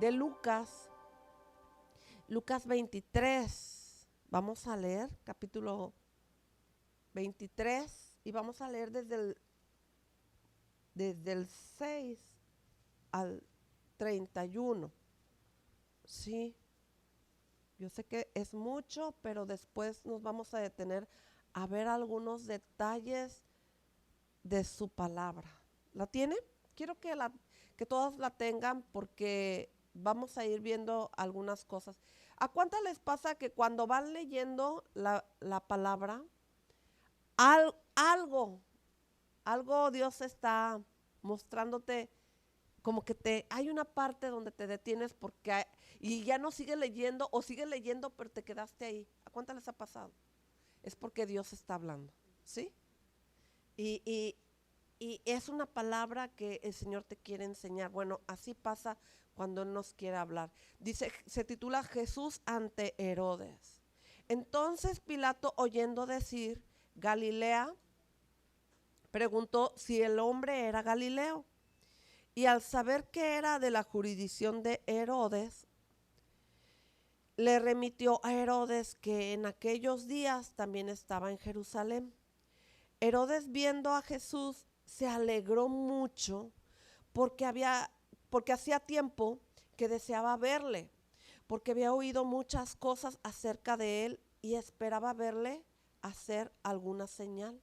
de Lucas, Lucas 23. Vamos a leer capítulo 23 y vamos a leer desde el 6 al 31. Sí, yo sé que es mucho, pero después nos vamos a detener a ver algunos detalles de su palabra. ¿La tiene? Quiero que todos la tengan porque vamos a ir viendo algunas cosas. ¿A cuántas les pasa que cuando van leyendo la palabra, algo Dios está mostrándote, como que hay una parte donde te detienes y ya no sigues leyendo o sigues leyendo pero te quedaste ahí? ¿A cuántas les ha pasado? Es porque Dios está hablando, ¿sí? Y, y es una palabra que el Señor te quiere enseñar. Bueno, así pasa cuando Él nos quiere hablar. Dice, se titula Jesús ante Herodes. Entonces Pilato, oyendo decir Galilea, preguntó si el hombre era Galileo. Y al saber que era de la jurisdicción de Herodes, le remitió a Herodes, que en aquellos días también estaba en Jerusalén. Herodes, viendo a Jesús, se alegró mucho porque hacía tiempo que deseaba verle, porque había oído muchas cosas acerca de él y esperaba verle hacer alguna señal.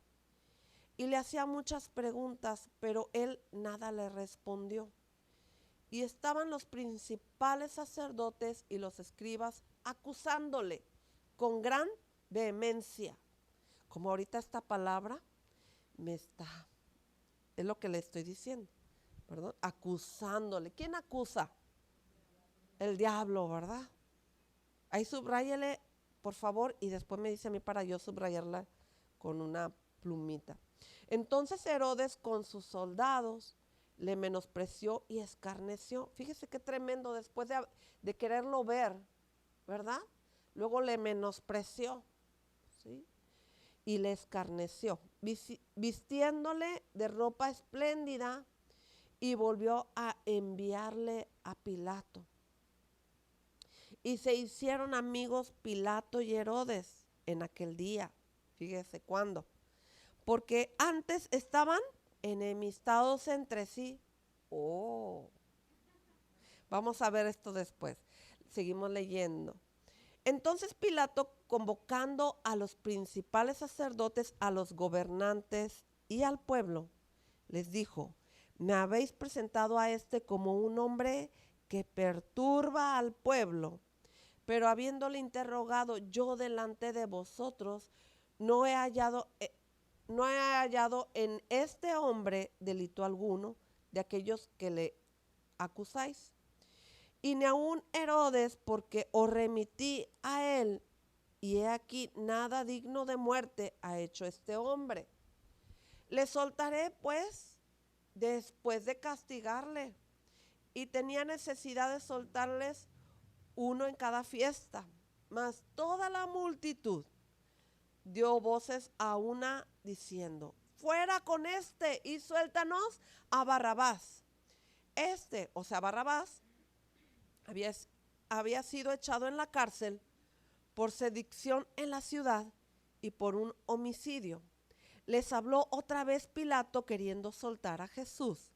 Y le hacía muchas preguntas, pero él nada le respondió. Y estaban los principales sacerdotes y los escribas acusándole con gran vehemencia. Como ahorita esta palabra es lo que le estoy diciendo, perdón, acusándole. ¿Quién acusa? El diablo, ¿verdad? Ahí subráyele, por favor, y después me dice a mí para yo subrayarla con una plumita. Entonces Herodes con sus soldados le menospreció y escarneció. Fíjese qué tremendo, después de quererlo ver, ¿verdad? Luego le menospreció, ¿sí? Y le escarneció, vistiéndole de ropa espléndida, y volvió a enviarle a Pilato. Y se hicieron amigos Pilato y Herodes en aquel día. Fíjese cuándo. Porque antes estaban enemistados entre sí. Oh, vamos a ver esto después. Seguimos leyendo. Entonces Pilato, convocando a los principales sacerdotes, a los gobernantes y al pueblo, les dijo: me habéis presentado a este como un hombre que perturba al pueblo, pero habiéndole interrogado yo delante de vosotros, no he hallado en este hombre delito alguno de aquellos que le acusáis. Y ni aun Herodes, porque os remití a él, y he aquí nada digno de muerte ha hecho este hombre. Le soltaré pues después de castigarle. Y tenía necesidad de soltarles uno en cada fiesta. Mas toda la multitud dio voces a una diciendo: fuera con este y suéltanos a Barrabás. O sea, Barrabás, había sido echado en la cárcel por sedición en la ciudad y por un homicidio. Les habló otra vez Pilato queriendo soltar a Jesús,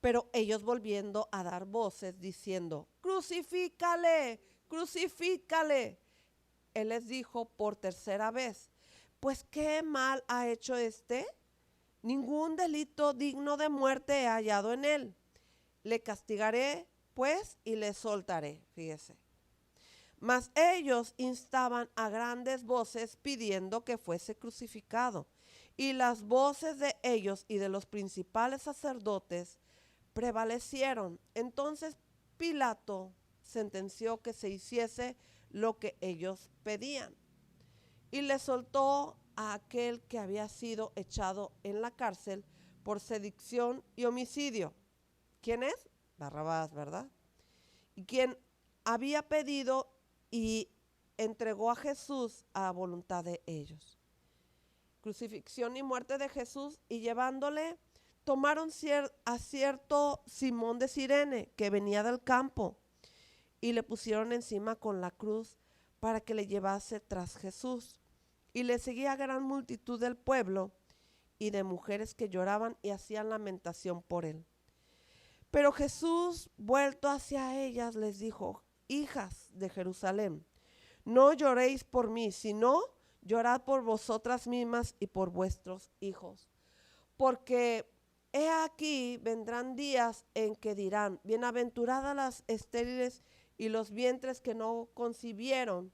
pero ellos volviendo a dar voces diciendo: crucifícale, crucifícale. Él les dijo por tercera vez: pues qué mal ha hecho este, ningún delito digno de muerte he hallado en él. Le castigaré pues y le soltaré. Fíjese. Mas ellos instaban a grandes voces pidiendo que fuese crucificado. Y las voces de ellos y de los principales sacerdotes prevalecieron. Entonces Pilato sentenció que se hiciese lo que ellos pedían. Y le soltó a aquel que había sido echado en la cárcel por sedición y homicidio. ¿Quién es? Barrabás, ¿verdad? Y quien había pedido y entregó a Jesús a voluntad de ellos. Crucifixión y muerte de Jesús, y llevándole, tomaron a cierto Simón de Cirene, que venía del campo, y le pusieron encima con la cruz para que le llevase tras Jesús. Y le seguía gran multitud del pueblo y de mujeres que lloraban y hacían lamentación por él. Pero Jesús, vuelto hacia ellas, les dijo: hijas de Jerusalén, no lloréis por mí, sino llorad por vosotras mismas y por vuestros hijos. Porque he aquí vendrán días en que dirán: bienaventuradas las estériles y los vientres que no concibieron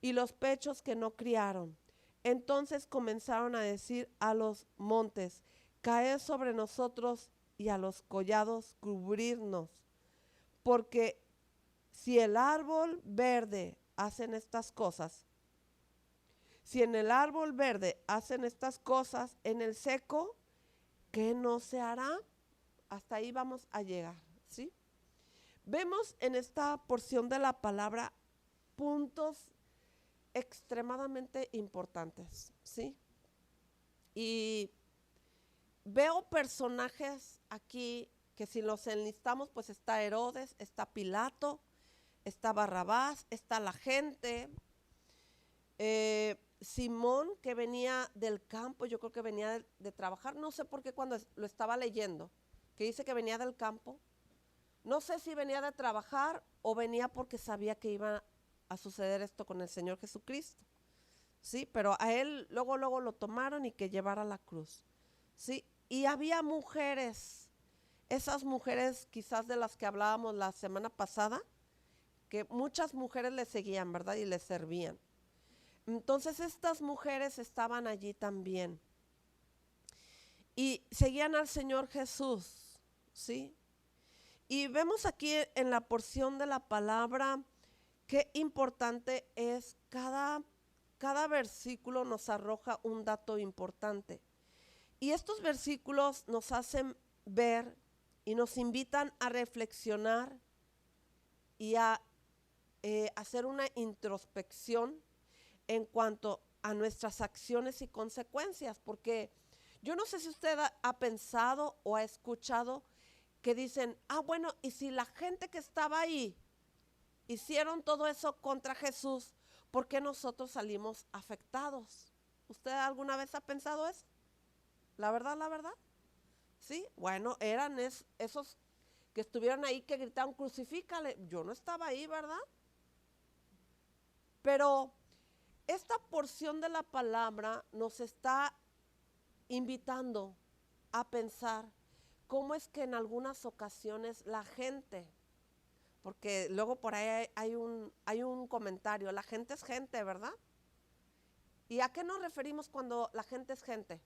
y los pechos que no criaron. Entonces comenzaron a decir a los montes: caed sobre nosotros, y a los collados cubrirnos. Porque si el árbol verde hacen estas cosas, si en el árbol verde hacen estas cosas, en el seco, ¿qué no se hará? Hasta ahí vamos a llegar, ¿sí? Vemos en esta porción de la palabra puntos extremadamente importantes, ¿sí? Y veo personajes aquí que si los enlistamos, pues está Herodes, está Pilato, está Barrabás, está la gente, Simón, que venía del campo, yo creo que venía de trabajar, no sé por qué cuando lo estaba leyendo, que dice que venía del campo, no sé si venía de trabajar o venía porque sabía que iba a suceder esto con el Señor Jesucristo, ¿sí? Pero a él luego lo tomaron y que llevara la cruz, ¿sí? Y había mujeres, esas mujeres quizás de las que hablábamos la semana pasada, que muchas mujeres le seguían, ¿verdad? Y le servían. Entonces estas mujeres estaban allí también y seguían al Señor Jesús, ¿sí? Y vemos aquí en la porción de la palabra qué importante es cada versículo nos arroja un dato importante. Y estos versículos nos hacen ver y nos invitan a reflexionar y a hacer una introspección en cuanto a nuestras acciones y consecuencias, porque yo no sé si usted ha pensado o ha escuchado que dicen: bueno, y si la gente que estaba ahí hicieron todo eso contra Jesús, ¿por qué nosotros salimos afectados? ¿Usted alguna vez ha pensado eso? La verdad, ¿sí? Bueno, eran esos que estuvieron ahí que gritaron: crucifícale. Yo no estaba ahí, ¿verdad? Pero esta porción de la palabra nos está invitando a pensar cómo es que en algunas ocasiones la gente, porque luego por ahí hay un comentario: la gente es gente, ¿verdad? ¿Y a qué nos referimos cuando la gente es gente?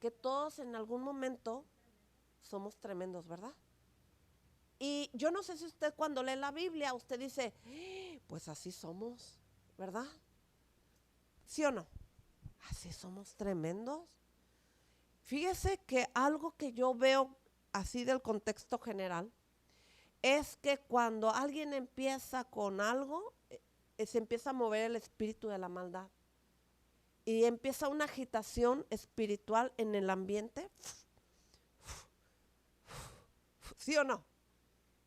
Que todos en algún momento somos tremendos, ¿verdad? Y yo no sé si usted cuando lee la Biblia, usted dice: pues así somos, ¿verdad? ¿Sí o no? Así somos tremendos. Fíjese que algo que yo veo así del contexto general es que cuando alguien empieza con algo, se empieza a mover el espíritu de la maldad y empieza una agitación espiritual en el ambiente. ¿Sí o no?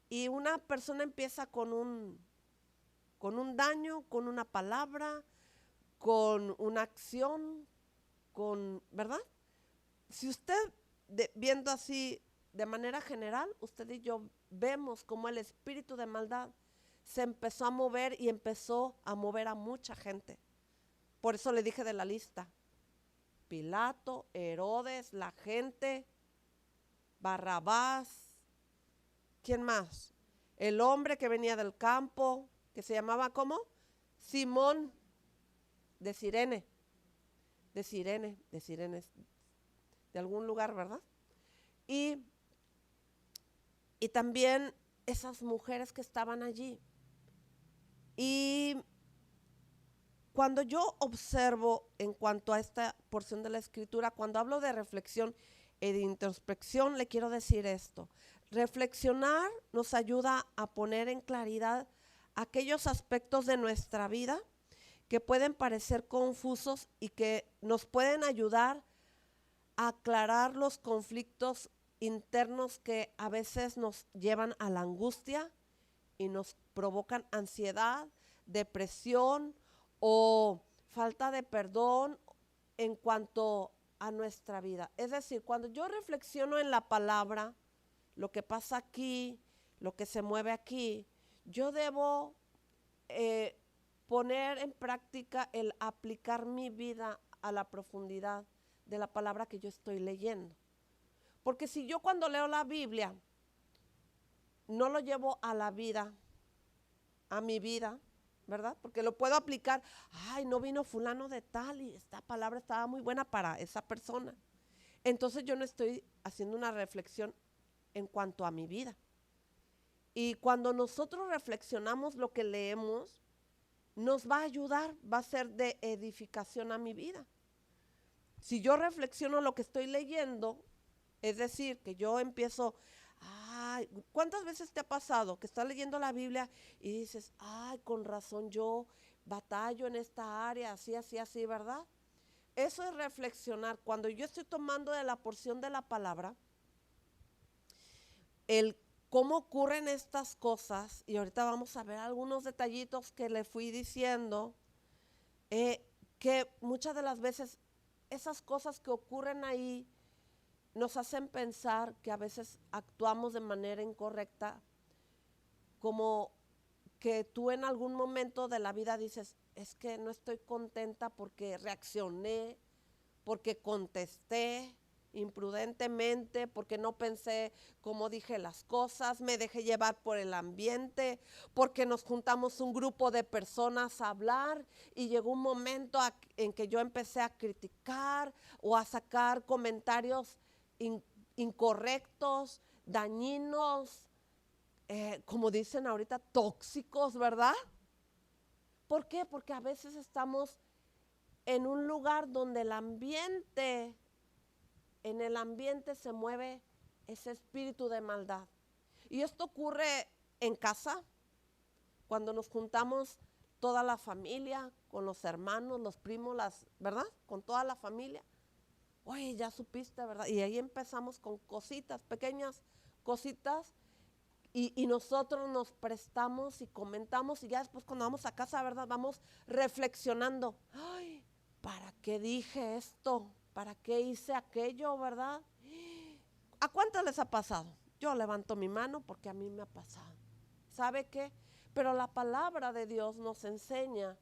Y una persona empieza con un daño, con una palabra, con una acción, ¿verdad? Si usted, viendo así de manera general, usted y yo vemos cómo el espíritu de maldad se empezó a mover y empezó a mover a mucha gente. Por eso le dije de la lista: Pilato, Herodes, la gente, Barrabás, ¿quién más? El hombre que venía del campo, que se llamaba ¿cómo? Simón de Cirene, de algún lugar, ¿verdad? Y también esas mujeres que estaban allí. Y cuando yo observo en cuanto a esta porción de la escritura, cuando hablo de reflexión y de introspección, le quiero decir esto: reflexionar nos ayuda a poner en claridad aquellos aspectos de nuestra vida que pueden parecer confusos y que nos pueden ayudar a aclarar los conflictos internos que a veces nos llevan a la angustia y nos provocan ansiedad, depresión o falta de perdón en cuanto a nuestra vida. Es decir, cuando yo reflexiono en la palabra, lo que pasa aquí, lo que se mueve aquí, yo debo poner en práctica el aplicar mi vida a la profundidad de la palabra que yo estoy leyendo. Porque si yo cuando leo la Biblia no lo llevo a la vida, a mi vida, ¿verdad? Porque lo puedo aplicar, ay, no vino fulano de tal y esta palabra estaba muy buena para esa persona. Entonces yo no estoy haciendo una reflexión en cuanto a mi vida. Y cuando nosotros reflexionamos lo que leemos, nos va a ayudar, va a ser de edificación a mi vida. Si yo reflexiono lo que estoy leyendo, es decir, que yo empiezo, ay, ¿cuántas veces te ha pasado que estás leyendo la Biblia y dices, ay, con razón yo batallo en esta área, así, así, así, ¿verdad? Eso es reflexionar. Cuando yo estoy tomando de la porción de la palabra, el cómo ocurren estas cosas, y ahorita vamos a ver algunos detallitos que le fui diciendo, que muchas de las veces esas cosas que ocurren ahí nos hacen pensar que a veces actuamos de manera incorrecta, como que tú en algún momento de la vida dices, es que no estoy contenta porque reaccioné, porque contesté imprudentemente, porque no pensé cómo dije las cosas, me dejé llevar por el ambiente, porque nos juntamos un grupo de personas a hablar y llegó un momento en que yo empecé a criticar o a sacar comentarios incorrectos, dañinos, como dicen ahorita, tóxicos, ¿verdad? ¿Por qué? Porque a veces estamos en un lugar donde en el ambiente se mueve ese espíritu de maldad. Y esto ocurre en casa, cuando nos juntamos toda la familia, con los hermanos, los primos, ¿verdad? Con toda la familia. Oye, ya supiste, ¿verdad? Y ahí empezamos con cositas, pequeñas cositas, y nosotros nos prestamos y comentamos, y ya después cuando vamos a casa, ¿verdad? Vamos reflexionando. Ay, ¿para qué dije esto? ¿Para qué hice aquello, verdad? ¿A cuántos les ha pasado? Yo levanto mi mano porque a mí me ha pasado. ¿Sabe qué? Pero la palabra de Dios nos enseña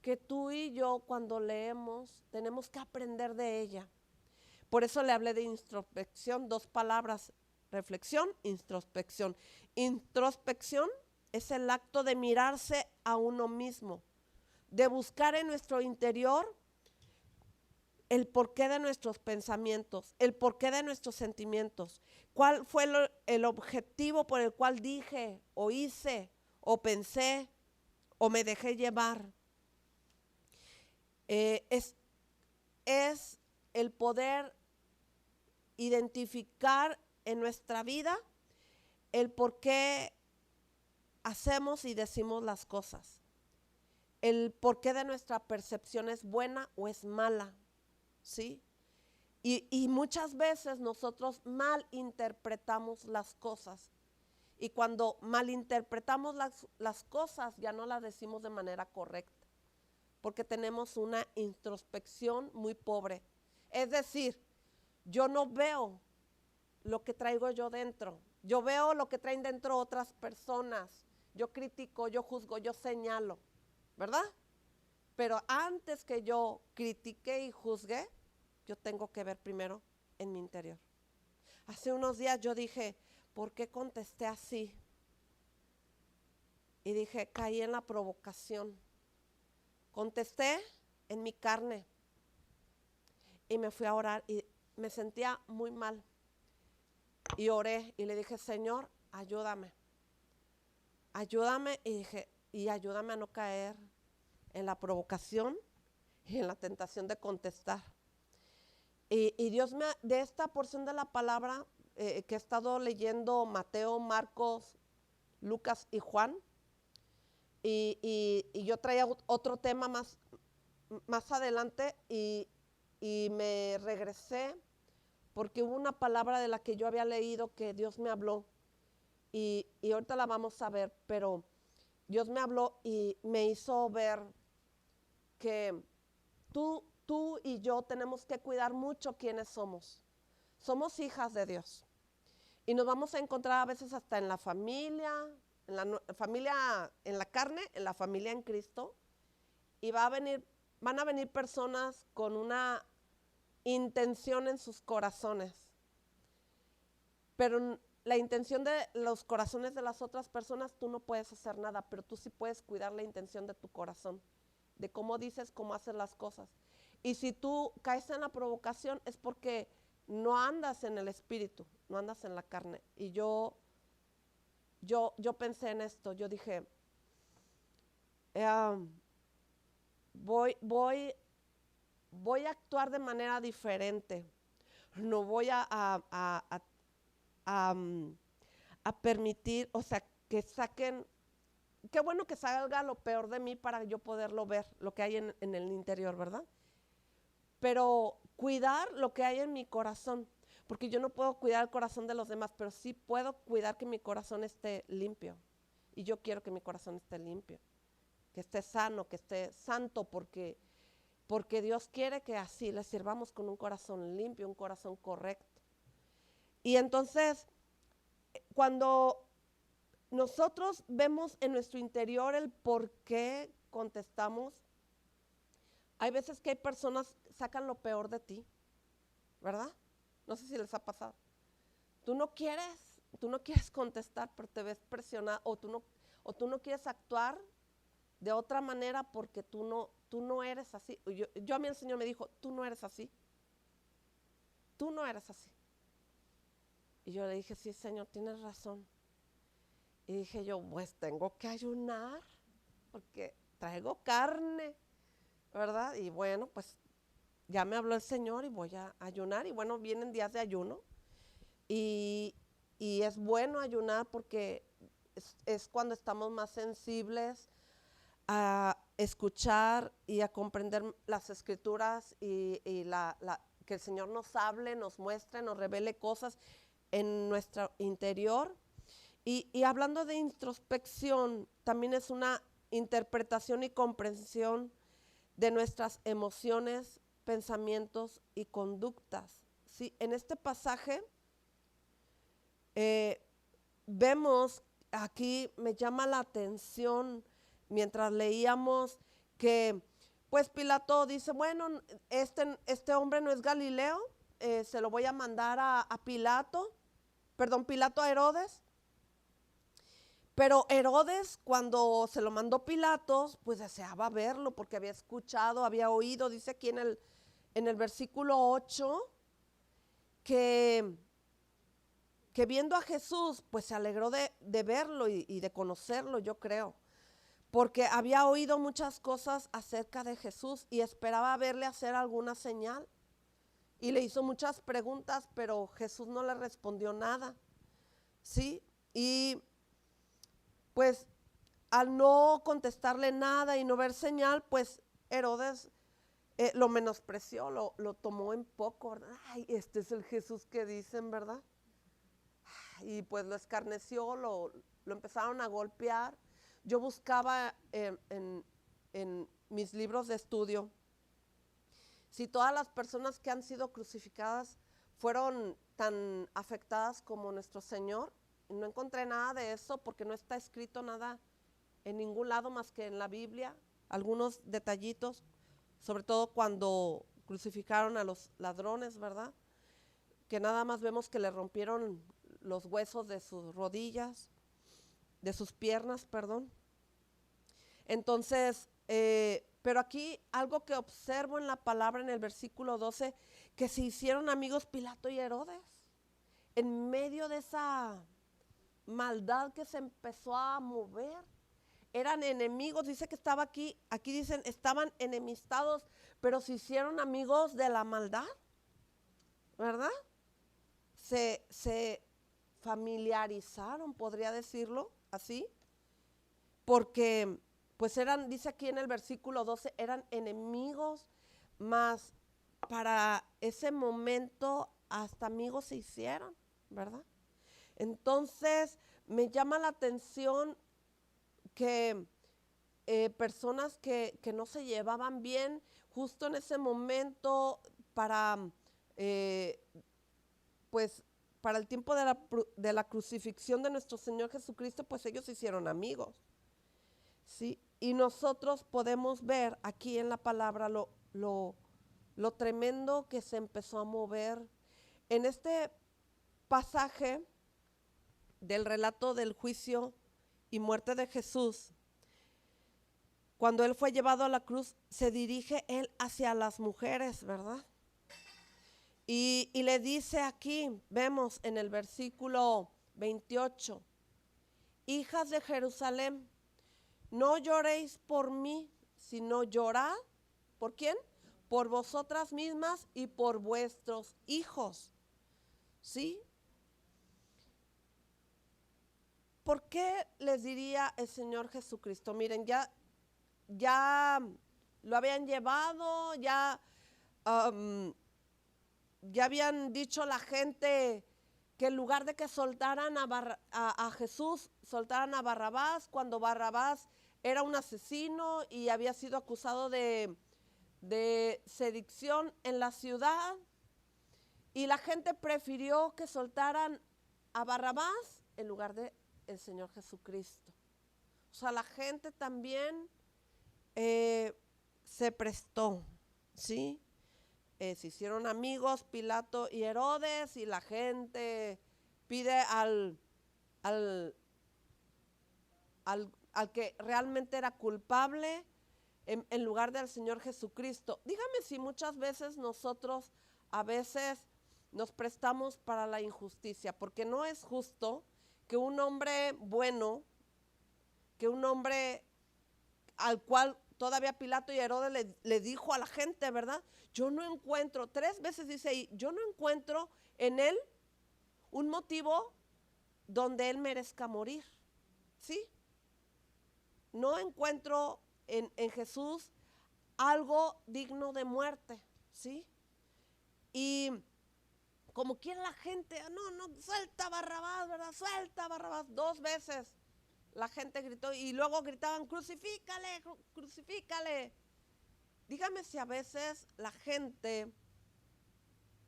que tú y yo cuando leemos tenemos que aprender de ella. Por eso le hablé de introspección, dos palabras, reflexión, introspección. Introspección es el acto de mirarse a uno mismo, de buscar en nuestro interior el porqué de nuestros pensamientos, el porqué de nuestros sentimientos, cuál fue el objetivo por el cual dije o hice o pensé o me dejé llevar. Es el poder identificar en nuestra vida el por qué hacemos y decimos las cosas, el por qué de nuestra percepción es buena o es mala, ¿sí? Y muchas veces nosotros malinterpretamos las cosas, y cuando malinterpretamos las cosas ya no las decimos de manera correcta, porque tenemos una introspección muy pobre. Es decir, yo no veo lo que traigo yo dentro, yo veo lo que traen dentro otras personas, yo critico, yo juzgo, yo señalo, ¿verdad? Pero antes que yo critique y juzgue, yo tengo que ver primero en mi interior. Hace unos días yo dije, ¿por qué contesté así? Y dije, caí en la provocación. Contesté en mi carne y me fui a orar y me sentía muy mal. Y oré y le dije, Señor, ayúdame. Ayúdame, y dije, y ayúdame a no caer en la provocación y en la tentación de contestar. Y Dios de esta porción de la palabra que he estado leyendo, Mateo, Marcos, Lucas y Juan, y yo traía otro tema más adelante y me regresé porque hubo una palabra de la que yo había leído que Dios me habló y ahorita la vamos a ver, pero Dios me habló y me hizo ver que tú y yo tenemos que cuidar mucho quiénes somos. Somos hijas de Dios. Y nos vamos a encontrar a veces hasta en la familia, familia en la carne, en la familia en Cristo. Y van a venir personas con una intención en sus corazones. Pero la intención de los corazones de las otras personas, tú no puedes hacer nada, pero tú sí puedes cuidar la intención de tu corazón, de cómo dices, cómo haces las cosas. Y si tú caes en la provocación es porque no andas en el espíritu, no andas en la carne. Y yo pensé en esto, yo dije, voy a actuar de manera diferente. No voy a permitir, o sea, que saquen, qué bueno que salga lo peor de mí para yo poderlo ver, lo que hay en el interior, ¿verdad? Pero cuidar lo que hay en mi corazón, porque yo no puedo cuidar el corazón de los demás, pero sí puedo cuidar que mi corazón esté limpio. Y yo quiero que mi corazón esté limpio, que esté sano, que esté santo, porque Dios quiere que así le sirvamos con un corazón limpio, un corazón correcto. Y entonces, cuando nosotros vemos en nuestro interior el por qué contestamos, hay veces que hay personas que sacan lo peor de ti, ¿verdad? No sé si les ha pasado. Tú no quieres contestar, pero te ves presionado, o tú no quieres actuar de otra manera porque tú no eres así. Yo a mí el Señor me dijo, tú no eres así. Tú no eres así. Y yo le dije, sí, Señor, tienes razón. Y dije yo, pues tengo que ayunar porque traigo carne, ¿verdad? Y bueno, pues ya me habló el Señor y voy a ayunar. Y bueno, vienen días de ayuno. Y es bueno ayunar porque es cuando estamos más sensibles a escuchar y a comprender las escrituras y que el Señor nos hable, nos muestre, nos revele cosas en nuestro interior. Y hablando de introspección, también es una interpretación y comprensión de nuestras emociones, pensamientos y conductas. ¿Sí? En este pasaje vemos, aquí me llama la atención mientras leíamos que pues Pilato dice, bueno, este hombre no es Galileo, se lo voy a mandar a Pilato a Herodes. Pero Herodes, cuando se lo mandó Pilatos, pues deseaba verlo porque había escuchado, había oído, dice aquí en el versículo 8, que viendo a Jesús, pues se alegró de verlo y de conocerlo, yo creo, porque había oído muchas cosas acerca de Jesús y esperaba verle hacer alguna señal. Y le hizo muchas preguntas, pero Jesús no le respondió nada, ¿sí? Y pues al no contestarle nada y no ver señal, pues Herodes lo menospreció, lo tomó en poco, ¿verdad? Ay, este es el Jesús que dicen, ¿verdad? Y pues lo escarneció, lo empezaron a golpear. Yo buscaba en mis libros de estudio si todas las personas que han sido crucificadas fueron tan afectadas como nuestro Señor. No encontré nada de eso porque no está escrito nada en ningún lado más que en la Biblia. Algunos detallitos, sobre todo cuando crucificaron a los ladrones, ¿verdad? Que nada más vemos que le rompieron los huesos de sus rodillas, de sus piernas, perdón. Entonces, pero aquí algo que observo en la palabra en el versículo 12, que se hicieron amigos Pilato y Herodes, en medio de esa maldad que se empezó a mover. Eran enemigos, dice que estaba aquí dicen, estaban enemistados, pero se hicieron amigos de la maldad, ¿verdad? Se familiarizaron, podría decirlo así, porque pues eran, dice aquí en el versículo 12, eran enemigos, mas para ese momento hasta amigos se hicieron, ¿verdad? Entonces me llama la atención que personas que no se llevaban bien, justo en ese momento para, eh, pues, para el tiempo de la crucifixión de nuestro Señor Jesucristo, pues ellos se hicieron amigos, ¿sí? Y nosotros podemos ver aquí en la palabra lo tremendo que se empezó a mover. En este pasaje del relato del juicio y muerte de Jesús, cuando él fue llevado a la cruz, se dirige él hacia las mujeres, ¿verdad? Y le dice aquí, vemos en el versículo 28, hijas de Jerusalén, no lloréis por mí, sino llorad, ¿por quién? Por vosotras mismas y por vuestros hijos, ¿sí? ¿Por qué les diría el Señor Jesucristo? Miren, ya lo habían llevado, ya habían dicho la gente que en lugar de que soltaran a Jesús, soltaran a Barrabás, cuando Barrabás era un asesino y había sido acusado de sedición en la ciudad, y la gente prefirió que soltaran a Barrabás en lugar de el Señor Jesucristo. O sea, la gente también se prestó, ¿sí? Se hicieron amigos Pilato y Herodes, y la gente pide al que realmente era culpable en lugar del Señor Jesucristo. Dígame si muchas veces nosotros a veces nos prestamos para la injusticia, porque no es justo que un hombre bueno, que un hombre al cual todavía Pilato y Herodes le dijo a la gente, ¿verdad? Yo no encuentro, 3 veces dice ahí, yo no encuentro en él un motivo donde él merezca morir, ¿sí? No encuentro en Jesús algo digno de muerte, ¿sí? Y como quiera la gente, no, suelta a Barrabás, ¿verdad? Suelta a Barrabás, 2 veces. La gente gritó y luego gritaban, crucifícale, crucifícale. Dígame si a veces la gente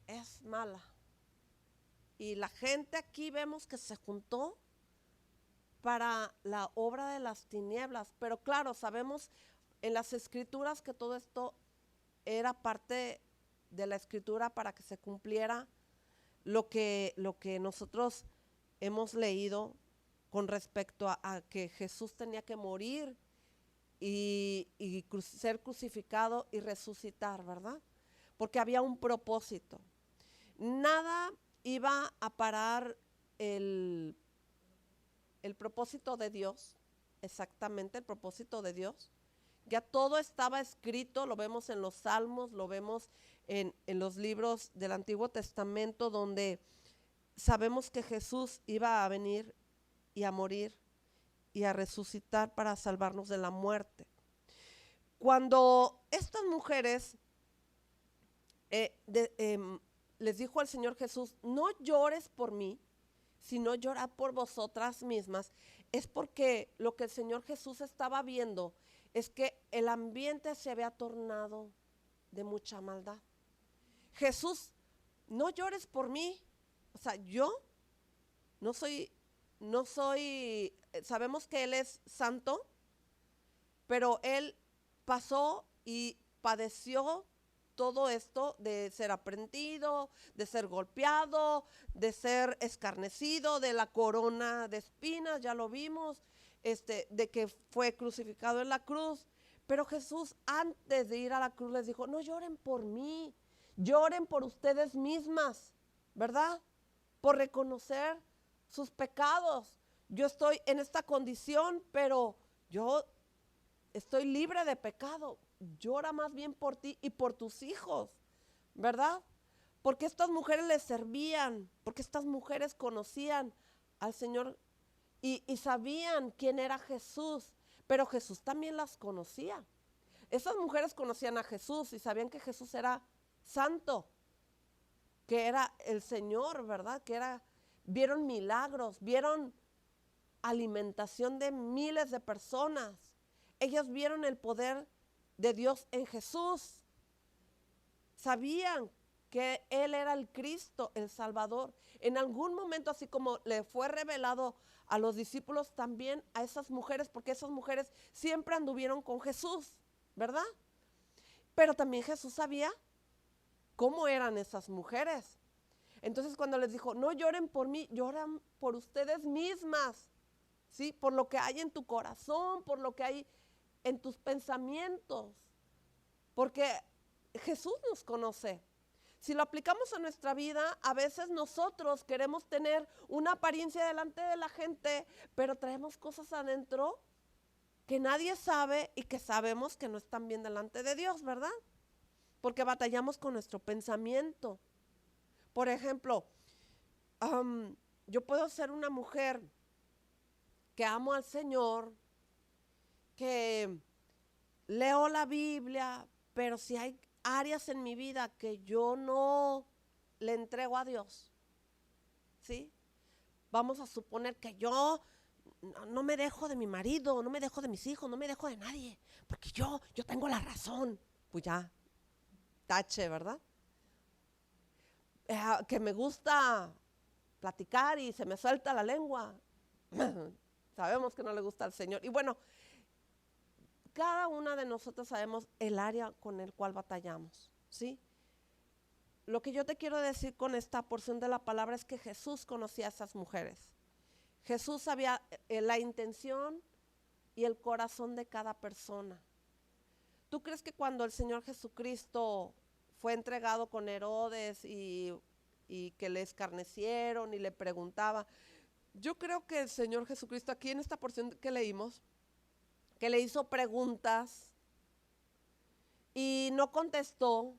es mala. Y la gente aquí vemos que se juntó para la obra de las tinieblas. Pero claro, sabemos en las escrituras que todo esto era parte de la escritura para que se cumpliera lo que nosotros hemos leído con respecto a que Jesús tenía que morir y ser crucificado y resucitar, ¿verdad? Porque había un propósito. Nada iba a parar el propósito de Dios, exactamente el propósito de Dios. Ya todo estaba escrito, lo vemos en los Salmos, lo vemos en los libros del Antiguo Testamento, donde sabemos que Jesús iba a venir y a morir y a resucitar para salvarnos de la muerte. Cuando estas mujeres les dijo al Señor Jesús, no llores por mí, sino llorad por vosotras mismas, es porque lo que el Señor Jesús estaba viendo es que el ambiente se había tornado de mucha maldad. Jesús, no llores por mí, o sea, yo no soy, sabemos que Él es santo, pero Él pasó y padeció todo esto de ser aprendido, de ser golpeado, de ser escarnecido, de la corona de espinas, ya lo vimos, de que fue crucificado en la cruz. Pero Jesús, antes de ir a la cruz, les dijo, no lloren por mí, lloren por ustedes mismas, ¿verdad? Por reconocer sus pecados. Yo estoy en esta condición, pero yo estoy libre de pecado. Llora más bien por ti y por tus hijos, ¿verdad? Porque estas mujeres les servían, porque estas mujeres conocían al Señor y sabían quién era Jesús, pero Jesús también las conocía. Esas mujeres conocían a Jesús y sabían que Jesús era santo, que era el Señor, ¿verdad? Vieron milagros, vieron alimentación de miles de personas. Ellas vieron el poder de Dios en Jesús. Sabían que Él era el Cristo, el Salvador. En algún momento, así como le fue revelado a los discípulos, también a esas mujeres, porque esas mujeres siempre anduvieron con Jesús, ¿verdad? Pero también Jesús sabía cómo eran esas mujeres. Entonces cuando les dijo, no lloren por mí, lloran por ustedes mismas, ¿sí? Por lo que hay en tu corazón, por lo que hay en tus pensamientos, porque Jesús nos conoce. Si lo aplicamos a nuestra vida, a veces nosotros queremos tener una apariencia delante de la gente, pero traemos cosas adentro que nadie sabe y que sabemos que no están bien delante de Dios, ¿verdad? Porque batallamos con nuestro pensamiento. Por ejemplo, yo puedo ser una mujer que amo al Señor, que leo la Biblia, pero si hay áreas en mi vida que yo no le entrego a Dios, ¿sí? Vamos a suponer que yo no me dejo de mi marido, no me dejo de mis hijos, no me dejo de nadie, porque yo tengo la razón. Pues ya, tache, ¿verdad? Que me gusta platicar y se me suelta la lengua. Sabemos que no le gusta al Señor. Y bueno, cada una de nosotros sabemos el área con el cual batallamos, ¿sí? Lo que yo te quiero decir con esta porción de la palabra es que Jesús conocía a esas mujeres. Jesús sabía la intención y el corazón de cada persona. ¿Tú crees que cuando el Señor Jesucristo fue entregado con Herodes y que le escarnecieron y le preguntaba? Yo creo que el Señor Jesucristo, aquí en esta porción que leímos, que le hizo preguntas y no contestó,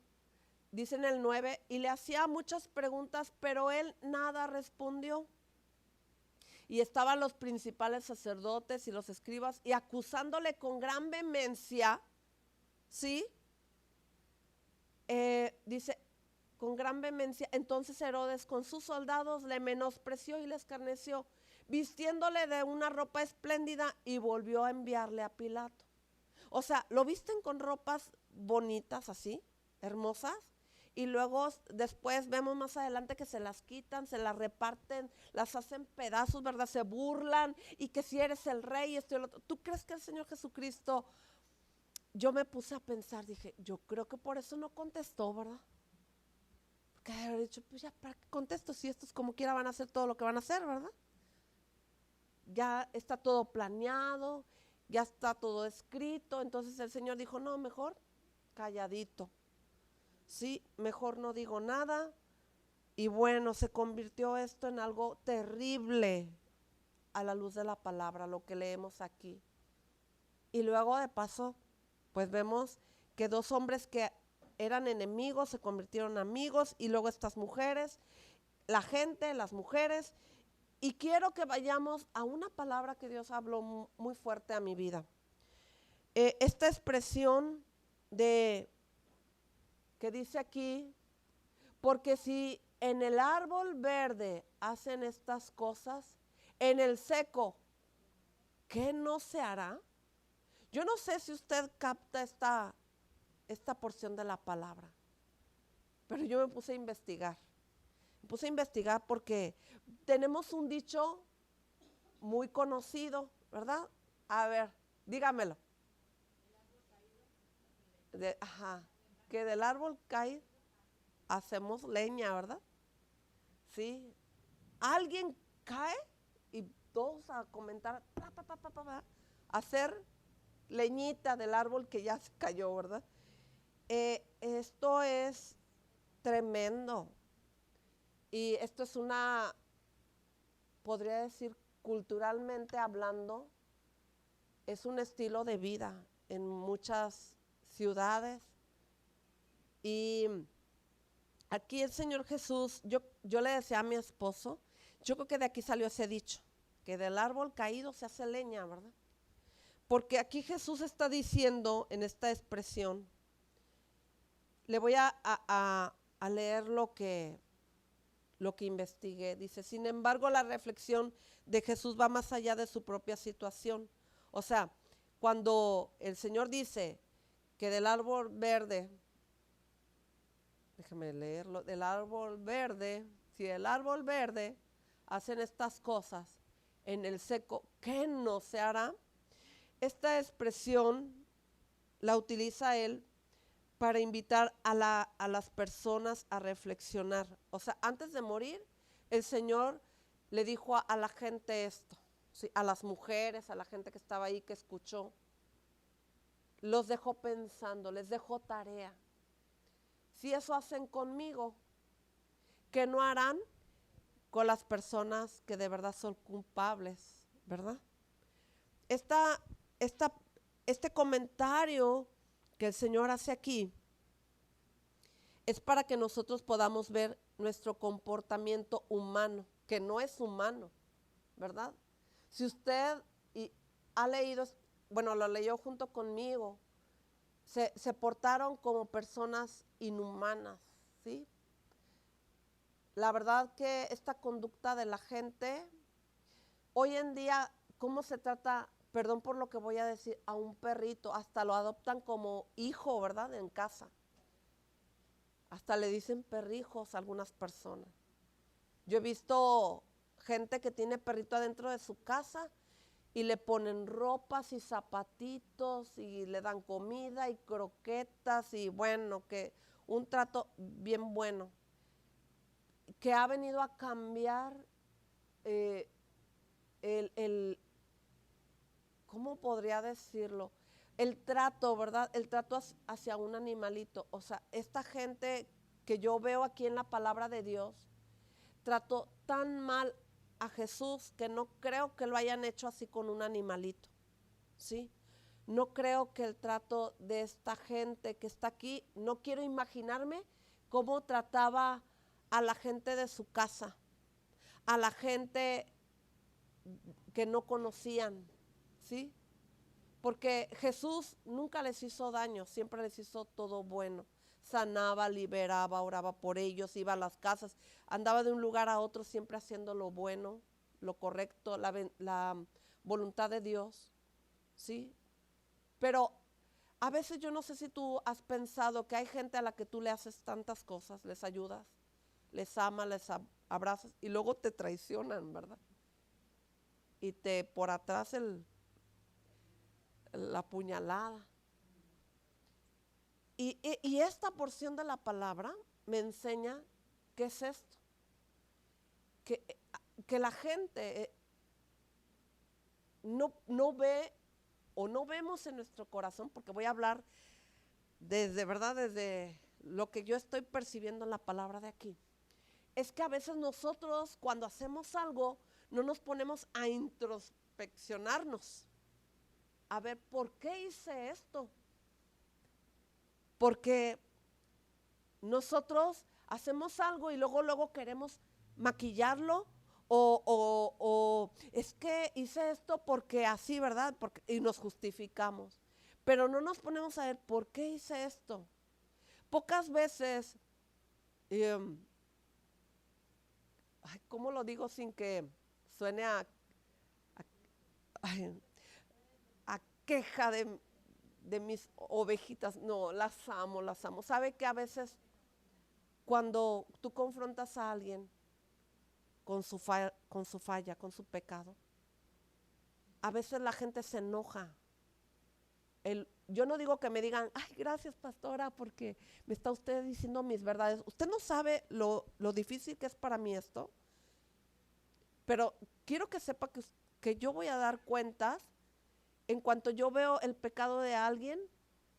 dice en el 9, y le hacía muchas preguntas, pero él nada respondió. Y estaban los principales sacerdotes y los escribas y acusándole con gran vehemencia, ¿sí? Dice, con gran vehemencia. Entonces Herodes con sus soldados le menospreció y le escarneció, vistiéndole de una ropa espléndida, y volvió a enviarle a Pilato. O sea, lo visten con ropas bonitas así, hermosas, y luego después vemos más adelante que se las quitan, se las reparten, las hacen pedazos, ¿verdad? Se burlan, y que si eres el rey, esto y lo otro. ¿Tú crees que el Señor Jesucristo? Yo me puse a pensar, dije, yo creo que por eso no contestó, ¿verdad? Porque haber dicho, pues ya, ¿para qué contesto si estos como quiera van a hacer todo lo que van a hacer, ¿verdad? Ya está todo planeado, ya está todo escrito. Entonces el Señor dijo, no, mejor calladito. Sí, mejor no digo nada. Y bueno, se convirtió esto en algo terrible a la luz de la palabra, lo que leemos aquí. Y luego de paso, pues vemos que dos hombres que eran enemigos se convirtieron en amigos, y luego estas mujeres, la gente, las mujeres. Y quiero que vayamos a una palabra que Dios habló muy fuerte a mi vida. Esta expresión que dice aquí, porque si en el árbol verde hacen estas cosas, en el seco, ¿qué no se hará? Yo no sé si usted capta esta porción de la palabra, pero yo me puse a investigar. Me puse a investigar porque tenemos un dicho muy conocido, ¿verdad? A ver, dígamelo. Que del árbol cae, hacemos leña, ¿verdad? Sí. Alguien cae y todos a comentar, hacer leñita del árbol que ya se cayó, ¿verdad? Esto es tremendo. Y esto es podría decir, culturalmente hablando, es un estilo de vida en muchas ciudades. Y aquí el Señor Jesús, yo le decía a mi esposo, yo creo que de aquí salió ese dicho, que del árbol caído se hace leña, ¿verdad? Porque aquí Jesús está diciendo en esta expresión, le voy a leer lo que lo que investigué. Dice, sin embargo, la reflexión de Jesús va más allá de su propia situación. O sea, cuando el Señor dice que del árbol verde, déjame leerlo, del árbol verde, si el árbol verde hacen estas cosas, en el seco, ¿qué no se hará? Esta expresión la utiliza él para invitar a las personas a reflexionar. O sea, antes de morir, el Señor le dijo a la gente esto, ¿sí? A las mujeres, a la gente que estaba ahí, que escuchó. Los dejó pensando, les dejó tarea. Si eso hacen conmigo, ¿qué no harán con las personas que de verdad son culpables, verdad? Esta, este comentario que el Señor hace aquí es para que nosotros podamos ver nuestro comportamiento humano, que no es humano, ¿verdad? Si usted ha leído, bueno, lo leyó junto conmigo, se portaron como personas inhumanas, ¿sí? La verdad que esta conducta de la gente, hoy en día, ¿cómo se trata? Perdón por lo que voy a decir, a un perrito, hasta lo adoptan como hijo, ¿verdad? En casa. Hasta le dicen perrijos a algunas personas. Yo he visto gente que tiene perrito adentro de su casa y le ponen ropas y zapatitos y le dan comida y croquetas y bueno, que un trato bien bueno, que ha venido a cambiar eh, el, ¿cómo podría decirlo? El trato, ¿verdad? El trato hacia un animalito. O sea, esta gente que yo veo aquí en la palabra de Dios, trató tan mal a Jesús que no creo que lo hayan hecho así con un animalito, ¿sí? No creo que el trato de esta gente que está aquí, no quiero imaginarme cómo trataba a la gente de su casa, a la gente que no conocían, ¿sí? Porque Jesús nunca les hizo daño, siempre les hizo todo bueno. Sanaba, liberaba, oraba por ellos, iba a las casas, andaba de un lugar a otro siempre haciendo lo bueno, lo correcto, la voluntad de Dios, ¿sí? Pero a veces yo no sé si tú has pensado que hay gente a la que tú le haces tantas cosas, les ayudas, les amas, les abrazas y luego te traicionan, ¿verdad? Y te por atrás la puñalada. Y esta porción de la palabra me enseña qué es esto. Que la gente no ve o no vemos en nuestro corazón, porque voy a hablar desde, ¿verdad? Desde lo que yo estoy percibiendo en la palabra de aquí. Es que a veces nosotros cuando hacemos algo no nos ponemos a introspeccionarnos. A ver, ¿por qué hice esto? Porque nosotros hacemos algo y luego queremos maquillarlo o es que hice esto porque así, ¿verdad? Y nos justificamos. Pero no nos ponemos a ver por qué hice esto. Pocas veces, ¿cómo lo digo sin que suene ay, a queja de mis ovejitas? No, las amo, las amo. ¿Sabe que a veces cuando tú confrontas a alguien con su falla, con su pecado, a veces la gente se enoja. Yo no digo que me digan, ay, gracias pastora, porque me está usted diciendo mis verdades. Usted no sabe lo difícil que es para mí esto, pero quiero que sepa que yo voy a dar cuentas en cuanto yo veo el pecado de alguien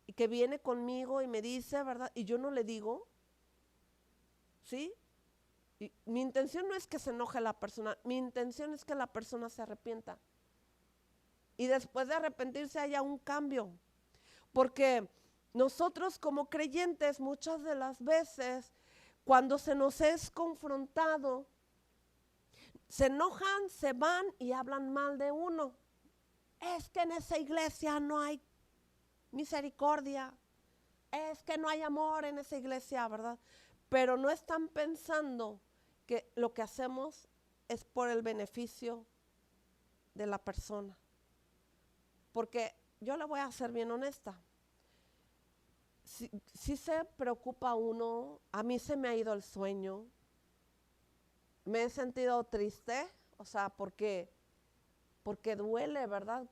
y que viene conmigo y me dice, ¿verdad? Y yo no le digo, ¿sí? Y mi intención no es que se enoje la persona, mi intención es que la persona se arrepienta. Y después de arrepentirse haya un cambio. Porque nosotros como creyentes muchas de las veces, cuando se nos es confrontado, se enojan, se van y hablan mal de uno. Es que en esa iglesia no hay misericordia. Es que no hay amor en esa iglesia, ¿verdad? Pero no están pensando que lo que hacemos es por el beneficio de la persona. Porque yo le voy a ser bien honesta. Si se preocupa uno, a mí se me ha ido el sueño, me he sentido triste, o sea, porque duele, ¿verdad?